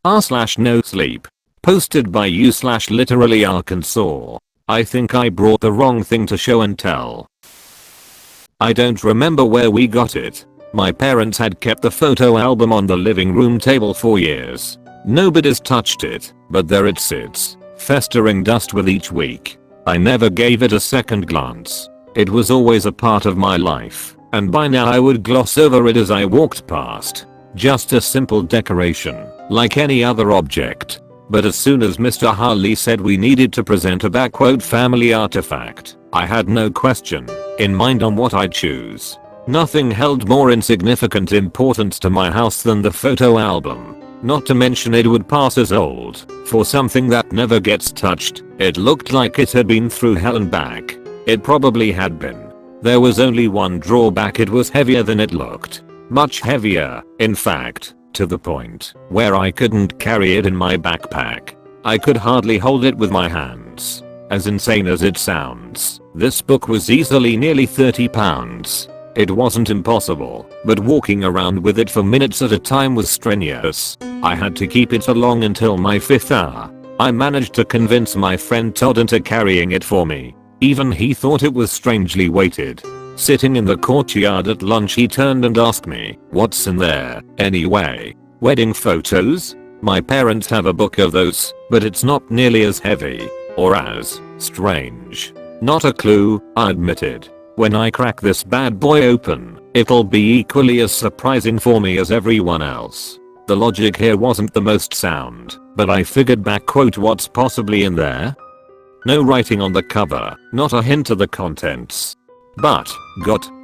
r/NoSleep. Posted by you/literally Arkansas. I think I brought the wrong thing to show and tell. I don't remember where we got it. My parents had kept the photo album on the living room table for years. Nobody's touched it, but there it sits, festering dust with each week. I never gave it a second glance. It was always a part of my life, and by now I would gloss over it as I walked past. Just a simple decoration, like any other object. But as soon as Mr. Harley said we needed to present a "family artifact," I had no question in mind on what I'd choose. Nothing held more insignificant importance to my house than the photo album. Not to mention it would pass as old. For something that never gets touched, it looked like it had been through hell and back. It probably had been. There was only one drawback: it was heavier than it looked. Much heavier, in fact. To the point where I couldn't carry it in my backpack. I could hardly hold it with my hands. As insane as it sounds, this book was easily nearly 30 pounds. It wasn't impossible, but walking around with it for minutes at a time was strenuous. I had to keep it along until my 5th hour. I managed to convince my friend Todd into carrying it for me. Even he thought it was strangely weighted. Sitting in the courtyard at lunch, he turned and asked me, "What's in there, anyway?" "Wedding photos? My parents have a book of those, but it's not nearly as heavy, or as strange." "Not a clue," I admitted. "When I crack this bad boy open, it'll be equally as surprising for me as everyone else." The logic here wasn't the most sound, but I figured back, "What's possibly in there?" No writing on the cover, not a hint of the contents. But,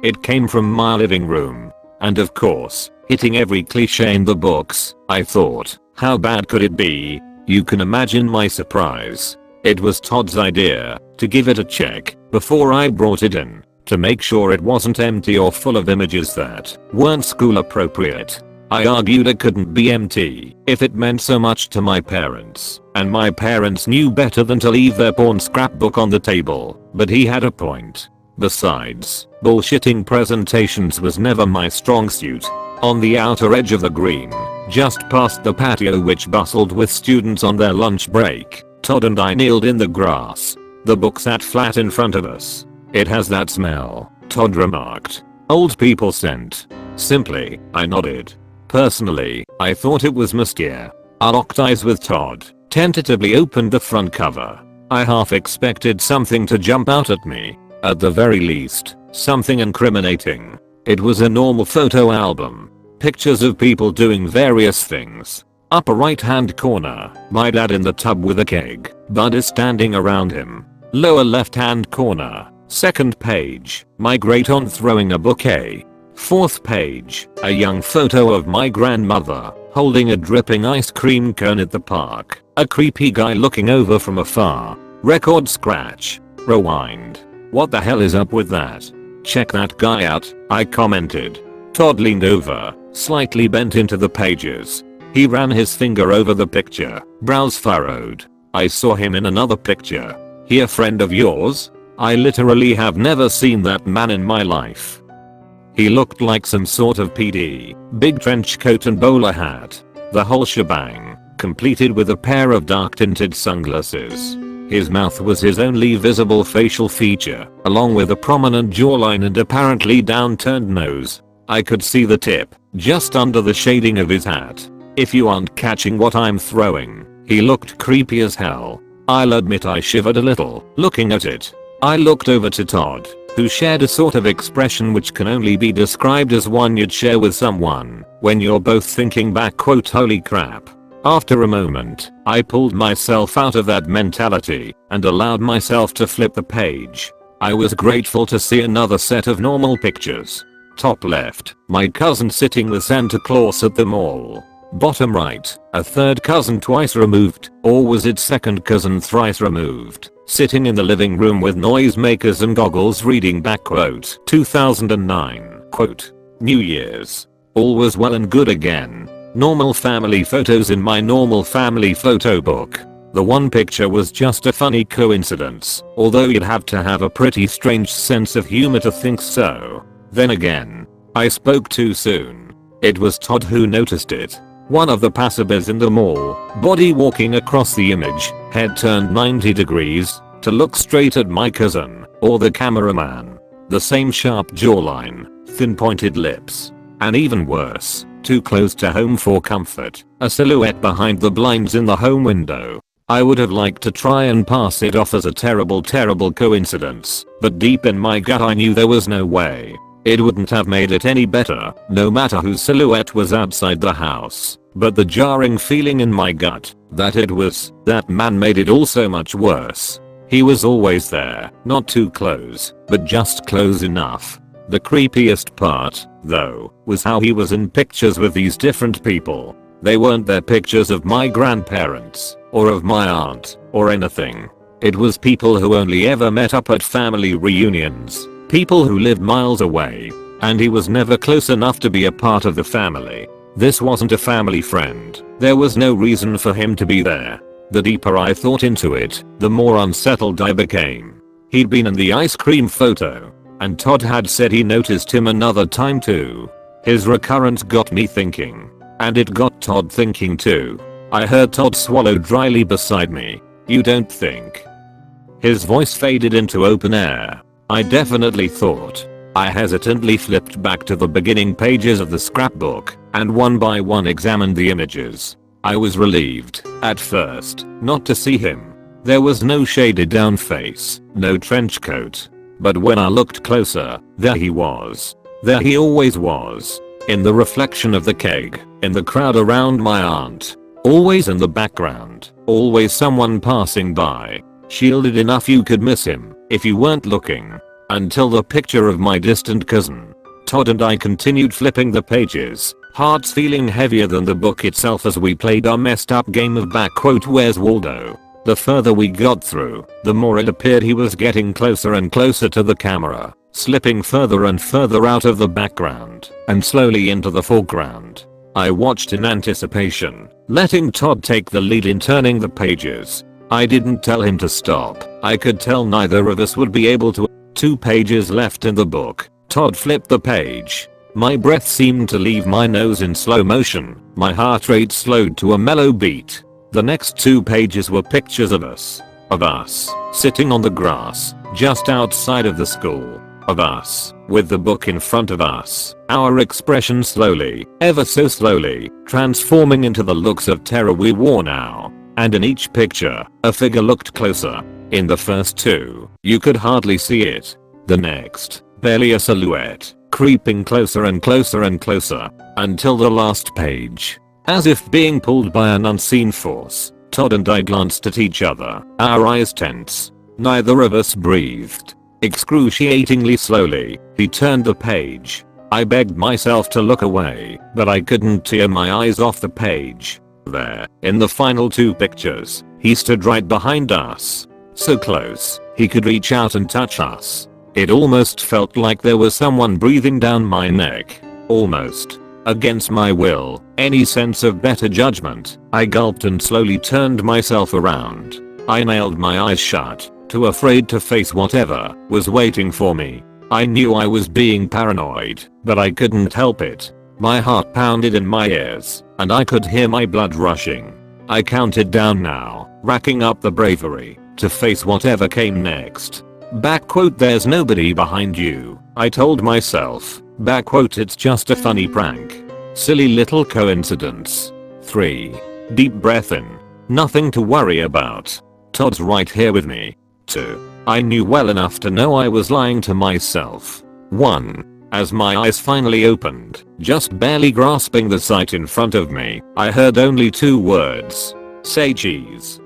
it came from my living room. And of course, hitting every cliche in the books, I thought, how bad could it be? You can imagine my surprise. It was Todd's idea to give it a check before I brought it in, to make sure it wasn't empty or full of images that weren't school appropriate. I argued it couldn't be empty if it meant so much to my parents, and my parents knew better than to leave their porn scrapbook on the table, but he had a point. Besides, bullshitting presentations was never my strong suit. On the outer edge of the green, just past the patio which bustled with students on their lunch break, Todd and I kneeled in the grass. The book sat flat in front of us. "It has that smell," Todd remarked. "Old people scent." Simply, I nodded. Personally, I thought it was muskia. I locked eyes with Todd, tentatively opened the front cover. I half expected something to jump out at me. At the very least, something incriminating. It was a normal photo album. Pictures of people doing various things. Upper right hand corner, my dad in the tub with a keg. Bud is standing around him. Lower left hand corner, second page, my great aunt throwing a bouquet. Fourth page, a young photo of my grandmother, holding a dripping ice cream cone at the park. A creepy guy looking over from afar. Record scratch. Rewind. "What the hell is up with that? Check that guy out," I commented. Todd leaned over, slightly bent into the pages. He ran his finger over the picture, brows furrowed. "I saw him in another picture. He a friend of yours?" I literally have never seen that man in my life. He looked like some sort of PD, big trench coat and bowler hat. The whole shebang, completed with a pair of dark tinted sunglasses. His mouth was his only visible facial feature, along with a prominent jawline and apparently downturned nose. I could see the tip, just under the shading of his hat. If you aren't catching what I'm throwing, he looked creepy as hell. I'll admit I shivered a little, looking at it. I looked over to Todd, who shared a sort of expression which can only be described as one you'd share with someone when you're both thinking back, "Holy crap." After a moment, I pulled myself out of that mentality and allowed myself to flip the page. I was grateful to see another set of normal pictures. Top left, my cousin sitting with Santa Claus at the mall. Bottom right, a third cousin twice removed, or was it second cousin thrice removed, sitting in the living room with noisemakers and goggles reading back 2009, New Year's. All was well and good again. Normal family photos in my normal family photo book. The one picture was just a funny coincidence, although you'd have to have a pretty strange sense of humor to think so. Then again, I spoke too soon. It was Todd who noticed it. One of the passerbys in the mall, body walking across the image, head turned 90 degrees, to look straight at my cousin, or the cameraman. The same sharp jawline, thin pointed lips. And even worse, too close to home for comfort, a silhouette behind the blinds in the home window. I would have liked to try and pass it off as a terrible coincidence, but deep in my gut I knew there was no way. It wouldn't have made it any better, no matter whose silhouette was outside the house, but the jarring feeling in my gut that it was that man made it all so much worse. He was always there, not too close, but just close enough. The creepiest part, though, was how he was in pictures with these different people. They weren't their pictures of my grandparents, or of my aunt, or anything. It was people who only ever met up at family reunions. People who lived miles away, and he was never close enough to be a part of the family. This wasn't a family friend. There was no reason for him to be there. The deeper I thought into it, the more unsettled I became. He'd been in the ice cream photo, and Todd had said he noticed him another time too. His recurrence got me thinking, and it got Todd thinking too. I heard Todd swallow dryly beside me. "You don't think?" His voice faded into open air. I definitely thought. I hesitantly flipped back to the beginning pages of the scrapbook and one by one examined the images. I was relieved, at first, not to see him. There was no shaded down face, no trench coat. But when I looked closer, there he was. There he always was. In the reflection of the keg, in the crowd around my aunt. Always in the background, always someone passing by. Shielded enough you could miss him if you weren't looking. Until the picture of my distant cousin. Todd and I continued flipping the pages, hearts feeling heavier than the book itself as we played our messed up game of "Where's Waldo?" The further we got through, the more it appeared he was getting closer and closer to the camera, slipping further and further out of the background, and slowly into the foreground. I watched in anticipation, letting Todd take the lead in turning the pages. I didn't tell him to stop. I could tell neither of us would be able to. 2 pages left in the book. Todd flipped the page. My breath seemed to leave my nose in slow motion. My heart rate slowed to a mellow beat. The next 2 pages were pictures of us. Of us, sitting on the grass, just outside of the school. Of us, with the book in front of us. Our expression slowly, ever so slowly, transforming into the looks of terror we wore now. And in each picture, a figure looked closer. In the first 2, you could hardly see it. The next, barely a silhouette, creeping closer and closer and closer, until the last page. As if being pulled by an unseen force, Todd and I glanced at each other, our eyes tense. Neither of us breathed. Excruciatingly slowly, he turned the page. I begged myself to look away, but I couldn't tear my eyes off the page. There, in the final 2 pictures, he stood right behind us. So close, he could reach out and touch us. It almost felt like there was someone breathing down my neck. Almost. Against my will, any sense of better judgment, I gulped and slowly turned myself around. I nailed my eyes shut, too afraid to face whatever was waiting for me. I knew I was being paranoid, but I couldn't help it. My heart pounded in my ears, and I could hear my blood rushing. I counted down now, racking up the bravery to face whatever came next. "There's nobody behind you," I told myself. "It's just a funny prank. Silly little coincidence." 3. Deep breath in. Nothing to worry about. Todd's right here with me. 2. I knew well enough to know I was lying to myself. 1. As my eyes finally opened, just barely grasping the sight in front of me, I heard only 2 words. "Say cheese."